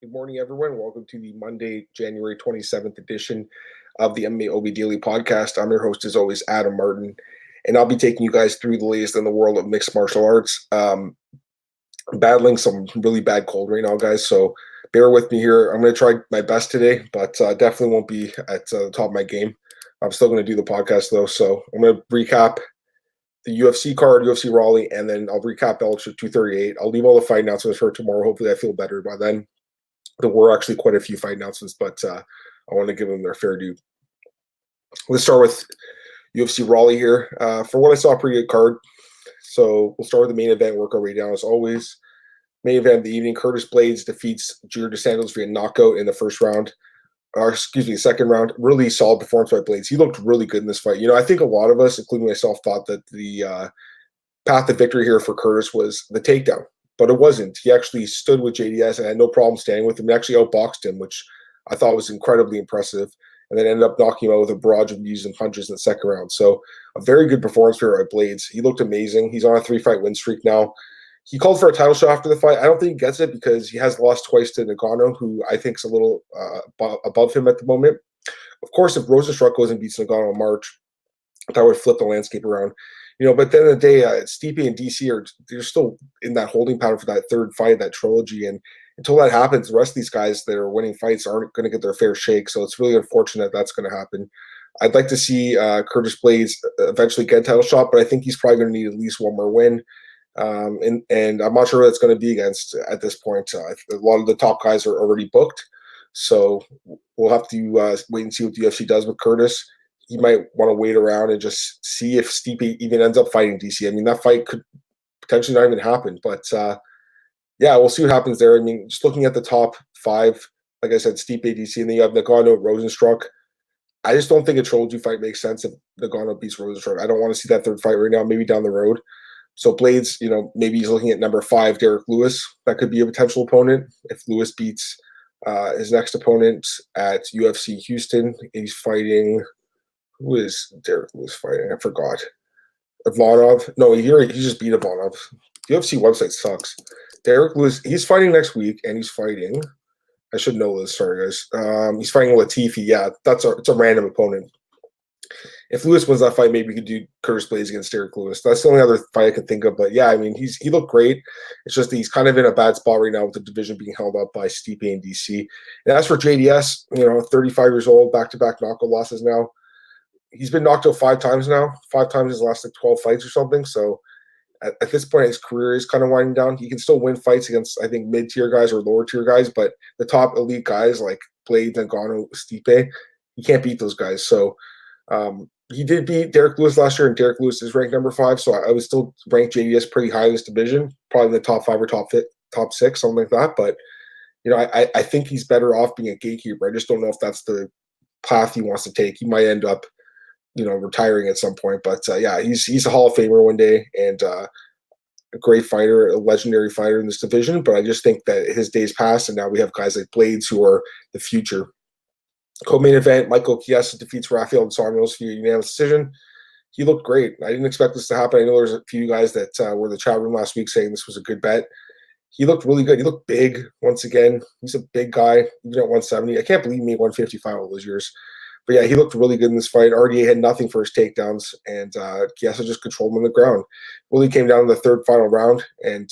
Good morning, everyone. Welcome to the Monday, January 27th edition of the MMAOB Daily Podcast. I'm your host, as always, Adam Martin, and I'll be taking you guys through the latest in the world of mixed martial arts. I'm battling some really bad cold right now, guys, so bear with me here. I'm going to try my best today, but definitely won't be at the top of my game. I'm still going to do the podcast, though, so I'm going to recap the UFC card, UFC Raleigh, and then I'll recap Bellator 238. I'll leave all the fight announcements for tomorrow. Hopefully I feel better by then. There were actually quite a few fight announcements, but I want to give them their fair due. Let's start with UFC Raleigh here. For what I saw, a pretty good card. So we'll start with the main event, work our way down as always. Main event of the evening, Curtis Blaydes defeats Jair Dos Santos via knockout in the first round. Or second round. Really solid performance by Blaydes. He looked really good in this fight. I think a lot of us, including myself, thought that the path to victory here for Curtis was the takedown. But it wasn't. He actually stood with JDS and had no problem standing with him. He actually outboxed him, which I thought was incredibly impressive, and then ended up knocking him out with a barrage of knees and punches in the second round. So a very good performance for Blaydes. He looked amazing. He's on a 3-fight win streak now. He called for a title shot after the fight. I don't think he gets it because he has lost twice to Ngannou, who I think is a little above him at the moment. Of course, if Rosenstruck goes and beats Ngannou in March, that would flip the landscape around. But at the end of the day, Stipe and DC they're still in that holding pattern for that third fight, that trilogy. And until that happens, the rest of these guys that are winning fights aren't going to get their fair shake. So it's really unfortunate that's going to happen. I'd like to see Curtis Blaydes eventually get a title shot, but I think he's probably going to need at least one more win. And I'm not sure who that's going to be against at this point. A lot of the top guys are already booked. So we'll have to wait and see what the UFC does with Curtis. He might want to wait around and just see if Stipe even ends up fighting DC. I mean, that fight could potentially not even happen. But, yeah, we'll see what happens there. I mean, just looking at the top five, like I said, Stipe, DC, and then you have Ngannou, Rosenstruck. I just don't think a trilogy fight makes sense if Ngannou beats Rosenstruck. I don't want to see that third fight right now, maybe down the road. So Blaydes, maybe he's looking at number 5, Derek Lewis. That could be a potential opponent if Lewis beats his next opponent at UFC Houston. He's fighting – who is Derek Lewis fighting? I forgot. Ivanov? No, he just beat Ivanov. The UFC website sucks. Derek Lewis, he's fighting next week, and he's fighting. I should know this. Sorry, guys. He's fighting Latifi. Yeah, it's a random opponent. If Lewis wins that fight, maybe we could do Curtis Blaydes against Derek Lewis. That's the only other fight I can think of. But yeah, I mean, he looked great. It's just that he's kind of in a bad spot right now with the division being held up by Stipe and DC. And as for JDS, 35 years old, back-to-back knockout losses now. He's been knocked out 5 times now. 5 times his last 12 fights or something. So at this point, his career is kind of winding down. He can still win fights against, I think, mid-tier guys or lower-tier guys, but the top elite guys like Blaydes, Ngannou, Stipe, he can't beat those guys. So he did beat Derek Lewis last year, and Derek Lewis is ranked number 5. So I would still rank JDS pretty high in this division, probably in the top 5 or top 6, something like that. But I think he's better off being a gatekeeper. I just don't know if that's the path he wants to take. He might end up retiring at some point. But yeah, he's a Hall of Famer one day and a great fighter, a legendary fighter in this division. But I just think that his days passed, and now we have guys like Blaydes who are the future. Co-main event, Michael Chiesa defeats Rafael dos Anjos via unanimous decision. He looked great. I didn't expect this to happen. I know there's a few guys that were in the chat room last week saying this was a good bet. He looked really good. He looked big once again. He's a big guy, even at 170. I can't believe he made 155 all those years. But yeah, he looked really good in this fight. RDA had nothing for his takedowns, and Chiesa just controlled him on the ground. Really came down to the third final round, and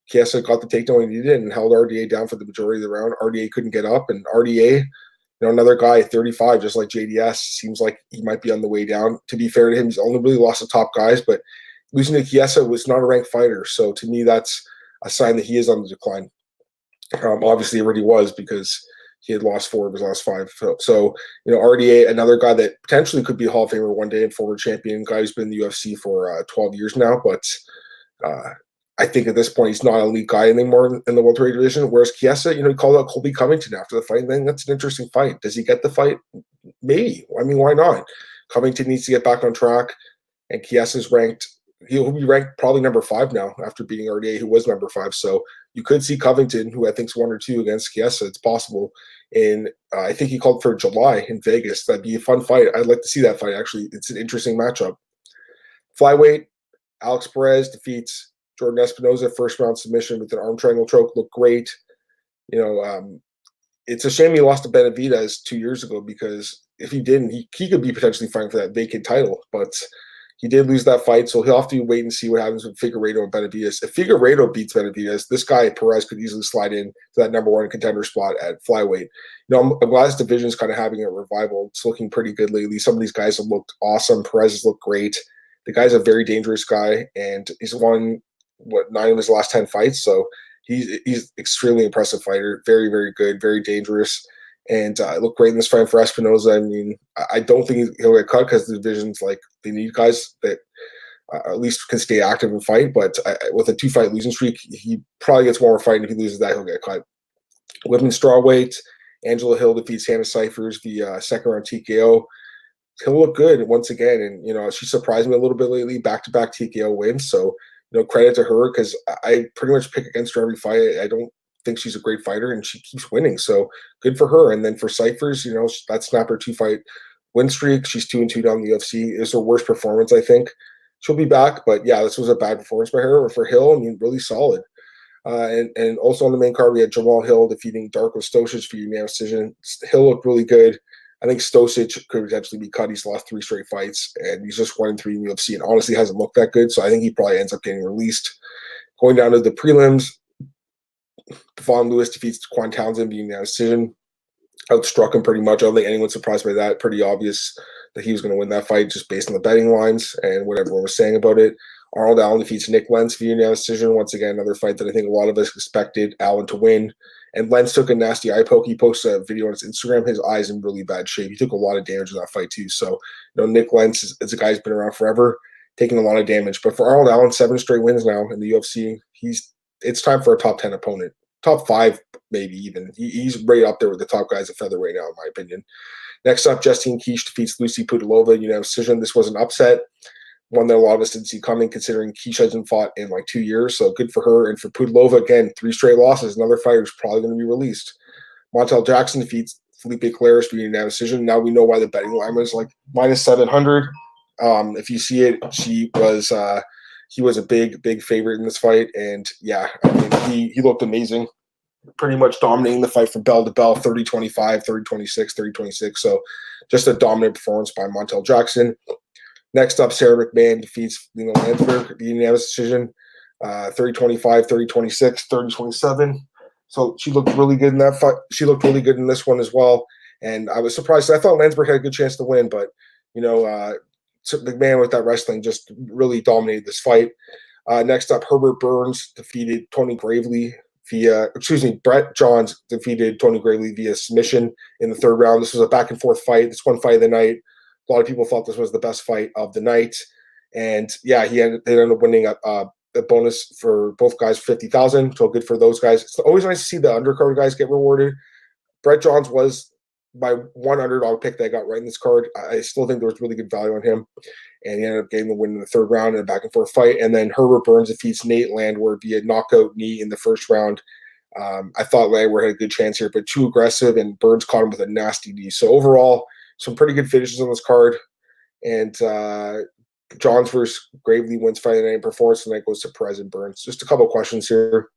Chiesa got the takedown when he needed and held RDA down for the majority of the round. RDA couldn't get up, and RDA, another guy, 35, just like JDS, seems like he might be on the way down. To be fair to him, he's only really lost the top guys, but losing to Chiesa was not a ranked fighter. So to me, that's a sign that he is on the decline. Obviously, it already was because he had lost 4 of his last 5. So, RDA, another guy that potentially could be a Hall of Famer one day and former champion, guy who's been in the UFC for 12 years now. But I think at this point, he's not an elite guy anymore in the welterweight division. Whereas Chiesa, he called out Colby Covington after the fight. Then that's an interesting fight. Does he get the fight? Maybe. I mean, why not? Covington needs to get back on track. And Chiesa's ranked. He'll be ranked probably number 5 now after beating RDA, who was number 5. So you could see Covington, who I think is 1 or 2 against Chiesa. It's possible. And I think he called for July in Vegas. That'd be a fun fight. I'd like to see that fight, actually. It's an interesting matchup. Flyweight, Alex Perez defeats Jordan Espinoza, first round submission with an arm triangle choke. Looked great. It's a shame he lost to Benavidez 2 years ago, because if he didn't, he could be potentially fighting for that vacant title. But he did lose that fight, so he'll have to wait and see what happens with Figueiredo and Benavidez. If Figueiredo beats Benavidez, this guy Perez could easily slide in to that #1 contender spot at flyweight. I'm glad this division is kind of having a revival. It's looking pretty good lately. Some of these guys have looked awesome. Perez has looked great. The guy's a very dangerous guy, and he's won 9 of his last 10 fights. So he's extremely impressive fighter. Very, very good. Very dangerous. And looked great in this fight for Espinoza. I mean, I don't think he'll get cut, because the division's like, they need guys that at least can stay active and fight. But with a 2-fight losing streak, he probably gets one more fight. And if he loses that, he'll get cut. Women's strawweight, Angela Hill defeats Hannah Cyphers via second-round TKO. He'll look good once again. And, she surprised me a little bit lately, back-to-back TKO wins. So, credit to her, because I pretty much pick against her every fight. I don't think she's a great fighter, and she keeps winning. So good for her. And then for Cyphers, that snapped her 2-fight win streak. She's 2-2 down the UFC. It's her worst performance, I think. She'll be back, but yeah, this was a bad performance by her. For Hill, I mean, really solid. And also on the main card, we had Jamal Hill defeating Darko Stosic for unanimous decision. Hill looked really good. I think Stosic could potentially be cut. He's lost 3 straight fights, and he's just 1-3 in the UFC, and honestly hasn't looked that good. So I think he probably ends up getting released. Going down to the prelims, Devon Lewis defeats Quan Townsend via unanimous decision. Outstruck him pretty much. I don't think anyone's surprised by that. Pretty obvious that he was going to win that fight just based on the betting lines and what everyone was saying about it. Arnold Allen defeats Nick Lentz via unanimous decision. Once again, another fight that I think a lot of us expected Allen to win. And Lentz took a nasty eye poke. He posted a video on his Instagram. His eye's in really bad shape. He took a lot of damage in that fight too. So, Nick Lentz is a guy who's been around forever, taking a lot of damage. But for Arnold Allen, 7 straight wins now in the UFC. It's time for a top 10 opponent. Top 5, maybe even. He's right up there with the top guys at featherweight now, in my opinion. Next up, Justine Kish defeats Lucy Pudilova unanimous decision. This was an upset, one that a lot of us didn't see coming, considering Kish hasn't fought in like 2 years. So good for her. And for Pudilova, again, 3 straight losses. Another fighter who's probably going to be released. Montel Jackson defeats Felipe Claris via unanimous decision. Now we know why the betting line was like -700. If you see it, he was a big favorite in this fight. And yeah, I mean, he looked amazing. Pretty much dominating the fight from bell to bell, 30-25, 30-26, 30-26. So just a dominant performance by Montel Jackson. Next up, Sarah McMahon defeats Lena Landsberg via unanimous decision, 30-25, 30-26, 30-27. So she looked really good in that fight. She looked really good in this one as well. And I was surprised. I thought Landsberg had a good chance to win, but, McMahon with that wrestling just really dominated this fight. Next up, Herbert Burns defeated Tony Gravely Brett Johns defeated Tony Gravely via submission in the 3rd round. This was a back-and-forth fight. This one fight of the night. A lot of people thought this was the best fight of the night. And, yeah, they ended up winning a bonus for both guys, $50,000. So good for those guys. It's always nice to see the undercard guys get rewarded. Brett Johns was my one underdog pick that I got right in this card. I still think there was really good value on him. And he ended up getting the win in the 3rd round in a back-and-forth fight. And then Herbert Burns defeats Nate Landwehr via knockout knee in the 1st round. I thought Landwehr had a good chance here, but too aggressive, and Burns caught him with a nasty knee. So overall, some pretty good finishes on this card. And Johns versus Gravely wins fight of the night. Performance tonight goes to Perez and Burns. Just a couple of questions here.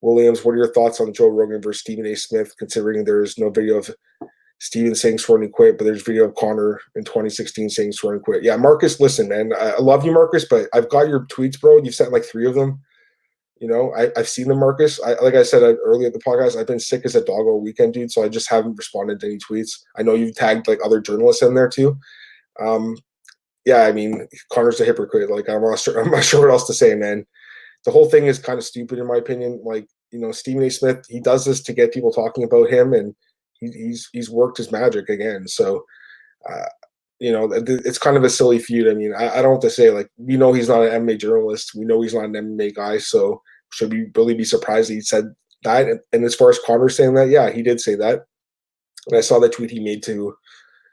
Williams, what are your thoughts on Joe Rogan versus Stephen A. Smith, considering there's no video of Steven saying sworn to quit, but there's video of Connor in 2016 saying sworn to quit. Yeah, Marcus, listen, man, I love you, Marcus, but I've got your tweets, bro. You've sent like 3 of them. I've seen them, Marcus. Like I said earlier at the podcast, I've been sick as a dog all weekend, dude, so I just haven't responded to any tweets. I know you've tagged like other journalists in there too. Yeah, I mean, Connor's a hypocrite. Like, I'm not sure what else to say, man. The whole thing is kind of stupid in my opinion. Like, Stephen A. Smith, he does this to get people talking about him, and he's worked his magic again. So, it's kind of a silly feud. I mean, I don't know what to say. Like, we know he's not an MMA journalist. We know he's not an MMA guy. So should we really be surprised that he said that? And as far as Connor saying that, yeah, he did say that. And I saw that tweet he made to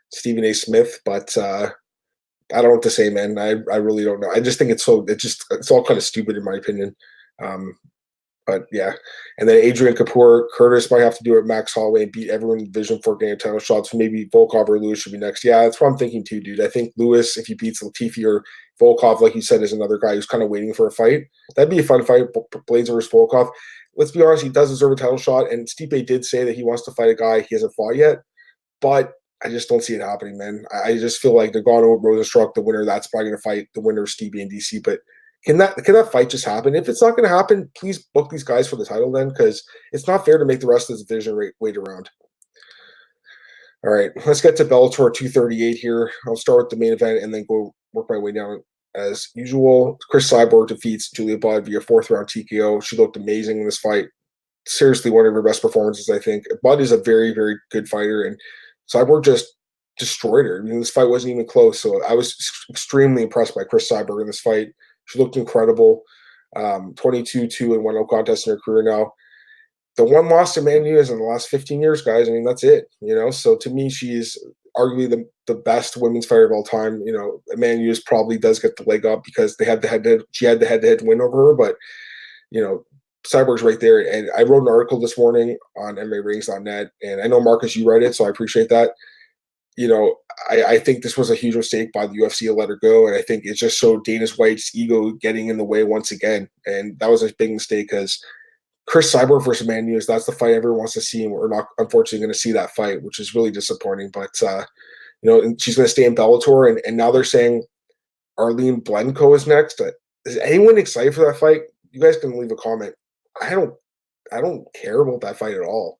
Stephen A. Smith, but I don't know what to say, man. I really don't know. I just think it's all kind of stupid in my opinion. But yeah, and then Adrian Kapoor, Curtis might have to do it. Max Holloway and beat everyone in Division 4 game title shots. Maybe Volkov or Lewis should be next. Yeah, that's what I'm thinking too, dude. I think Lewis, if he beats Latifi or Volkov, like you said, is another guy who's kind of waiting for a fight. That'd be a fun fight. Blaydes versus Volkov. let's be honest, he does deserve a title shot. And Stipe did say that he wants to fight a guy he hasn't fought yet, but I just don't see it happening, man. I just feel like Ngannou, Rosenstruck, the winner, that's probably going to fight the winner of Stipe and DC. But can that fight just happen? If it's not going to happen, please book these guys for the title then, because it's not fair to make the rest of the division wait around. All right, let's get to Bellator 238 here. I'll start with the main event and then go work my way down as usual. Cris Cyborg defeats Julia Budd via 4th-round TKO. She looked amazing in this fight. Seriously, one of her best performances, I think. Budd is a very, very good fighter, and Cyborg just destroyed her. I mean, this fight wasn't even close, so I was extremely impressed by Cris Cyborg in this fight. She looked incredible. 22-2-1 no contest in her career now. The one loss to Man U is in the last 15 years, guys. I mean, that's it, So to me, she's arguably the best women's fighter of all time. Man U probably does get the leg up because she had the head-to-head win over her, but, Cyborg's right there. And I wrote an article this morning on MMARatings.net, and I know, Marcus, you read it, so I appreciate that. I think this was a huge mistake by the UFC to let her go, and I think it just showed Dana White's ego getting in the way once again, and that was a big mistake because Cris Cyborg versus Man U, that's the fight everyone wants to see, and we're not, unfortunately, going to see that fight, which is really disappointing. But, and she's going to stay in Bellator, and now they're saying Arlene Blenko is next. Is anyone excited for that fight? You guys can leave a comment. I don't care about that fight at all.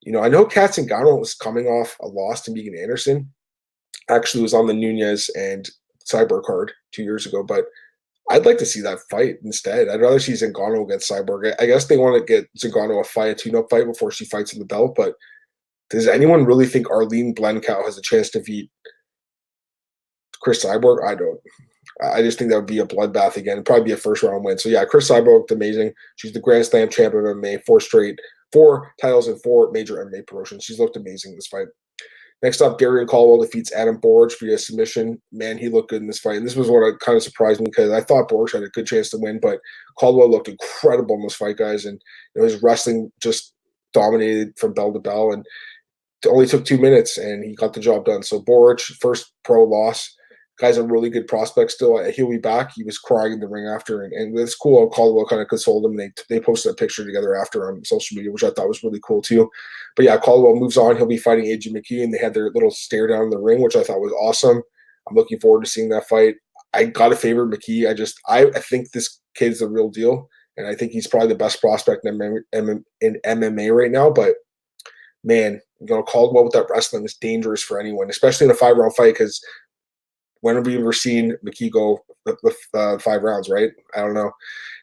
I know Kat Zingano was coming off a loss to Megan Anderson. Actually, was on the Nunez and Cyborg card 2 years ago, but I'd like to see that fight instead. I'd rather see Zingano against Cyborg. I guess they want to get Zingano a tune-up fight before she fights in the belt, but does anyone really think Arlene Blenkow has a chance to beat Cris Cyborg? I don't. I just think that would be a bloodbath again. It'd probably be a first-round win. So, yeah, Cris Cyborg looked amazing. She's the Grand Slam champion of MMA, 4 titles in 4 major MMA promotions. She's looked amazing in this fight. Next up, Darian Caldwell defeats Adam Borich via submission. Man, he looked good in this fight. And this was what kind of surprised me because I thought Borich had a good chance to win, but Caldwell looked incredible in this fight, guys. And his wrestling just dominated from bell to bell. And it only took 2 minutes, and he got the job done. So Borich, first pro loss. Guy's a really good prospect still. He'll be back. He was crying in the ring after, and it's cool. Caldwell kind of consoled him. They posted a picture together after on social media, which I thought was really cool too. But yeah, Caldwell moves on. He'll be fighting AJ McKee, and they had their little stare down in the ring, which I thought was awesome. I'm looking forward to seeing that fight. I got to favor McKee. I think this kid's the real deal, and I think he's probably the best prospect in MMA right now. But man, Caldwell with that wrestling is dangerous for anyone, especially in a 5-round fight because when have we ever seen McKee go with 5 rounds, right? I don't know.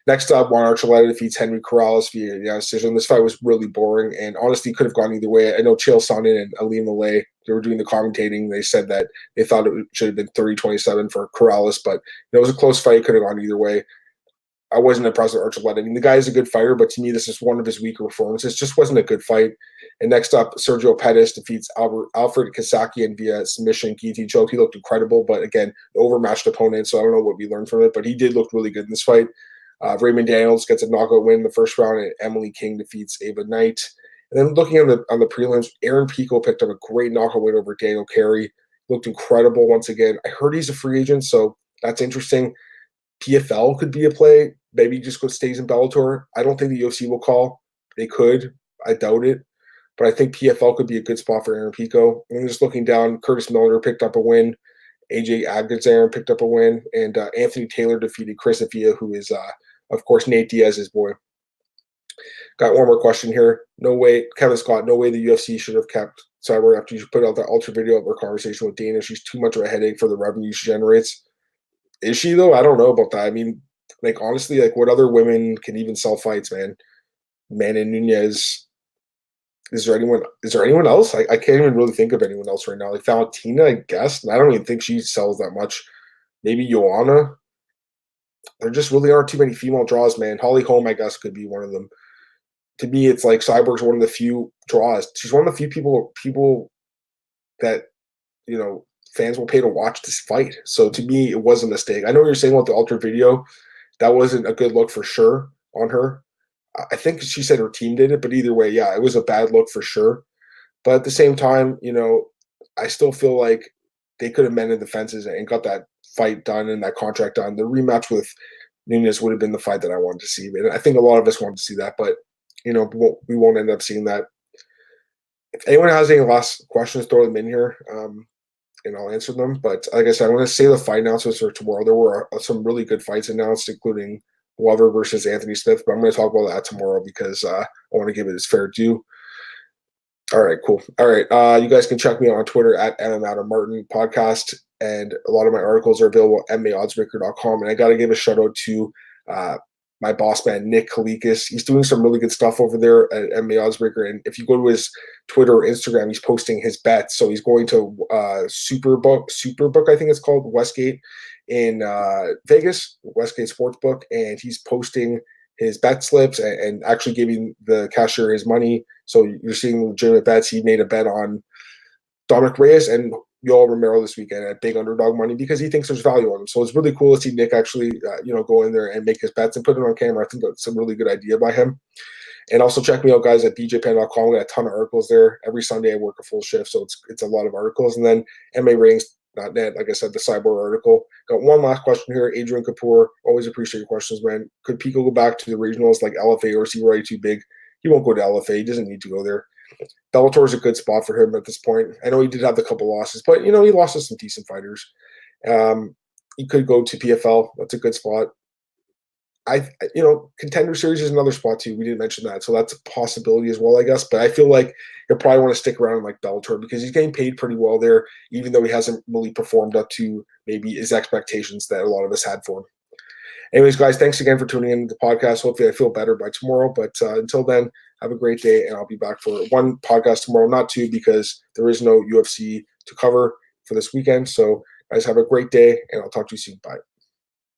Next up, Juan Archuleta defeats Henry Corrales via decision. This fight was really boring, and honestly could have gone either way. I know Chael Sonnen and Ali Malay, they were doing the commentating. They said that they thought it should have been 30-27 for Corrales, but it was a close fight. Could have gone either way. I wasn't impressed with Archuleta. I mean, the guy is a good fighter, but to me, this is one of his weaker performances. Just wasn't a good fight. And next up, Sergio Pettis defeats Alfred Kasakian via submission guillotine choke. He looked incredible, but again, overmatched opponent, so I don't know what we learned from it, but he did look really good in this fight. Raymond Daniels gets a knockout win in the first round, and Emily King defeats Ava Knight. And then looking on the prelims, Aaron Pico picked up a great knockout win over Daniel Carey. Looked incredible once again. I heard he's a free agent, so that's interesting. PFL could be a play. Maybe he just stays in Bellator. I don't think the UFC will call. They could. I doubt it. But I think PFL could be a good spot for Aaron Pico. And just looking down, Curtis Miller picked up a win. AJ Agudzaran picked up a win. And Anthony Taylor defeated Chris Afia, who is, of course, Nate Diaz's boy. Got one more question here. No way, Kevin Scott, no way the UFC should have kept Cyborg after you put out that ultra video of her conversation with Dana. She's too much of a headache for the revenue she generates. Is she, though? I don't know about that. I mean, honestly, what other women can even sell fights, man? Mana Nunez. Is there anyone else? I can't even really think of anyone else right now. Valentina, I guess. And I don't even think she sells that much. Maybe Joanna. There just really aren't too many female draws, man. Holly Holm, I guess, could be one of them. To me, it's like Cyborg's one of the few draws. She's one of the few people that, fans will pay to watch this fight. So to me, it was a mistake. I know what you're saying about the Ultra video. That wasn't a good look for sure on her. I think she said her team did it, but either way, yeah, it was a bad look for sure. But at the same time, I still feel like they could have mended the fences and got that fight done and that contract done. The rematch with Nunez would have been the fight that I wanted to see. And I think a lot of us wanted to see that. But we won't end up seeing that. If anyone has any last questions, throw them in here, and I'll answer them. But like I said, I'm going to say the fight announcements for tomorrow. There were some really good fights announced, including Glover versus Anthony Smith. But I'm going to talk about that tomorrow because I want to give it its fair due. All right, cool. All right, you guys can check me out on Twitter at MMAOB podcast, and a lot of my articles are available at MMAOddsbreaker.com. And I got to give a shout out to my boss man, Nick Kalikas. He's doing some really good stuff over there at MMA Oddsbreaker. And if you go to his Twitter or Instagram, he's posting his bets. So he's going to Superbook, I think it's called, Westgate in Vegas, Westgate Sportsbook. And he's posting his bet slips and actually giving the cashier his money. So you're seeing legitimate bets. He made a bet on Dominic Reyes and Yoel Romero this weekend at big underdog money because he thinks there's value on him. So it's really cool to see Nick actually, go in there and make his bets and put it on camera. I think that's a really good idea by him. And also check me out, guys, at bjpen.com. We got a ton of articles there. Every Sunday I work a full shift, so it's a lot of articles. And then MMAratings.net, like I said, the Cyborg article. Got one last question here. Adrian Kapoor, always appreciate your questions, man. Could Pico go back to the regionals like LFA, or is he already too big? He won't go to LFA. He doesn't need to go there. Bellator is a good spot for him at this point. I know he did have a couple losses, but he lost to some decent fighters. He could go to PFL. That's a good spot. Contender Series is another spot too. We didn't mention that, so that's a possibility as well, I guess. But I feel like he'll probably want to stick around like Bellator because he's getting paid pretty well there, even though he hasn't really performed up to maybe his expectations that a lot of us had for him. Anyways, guys, thanks again for tuning in to the podcast. Hopefully I feel better by tomorrow. But until then, have a great day, and I'll be back for one podcast tomorrow, not two, because there is no UFC to cover for this weekend. So, guys, have a great day, and I'll talk to you soon. Bye.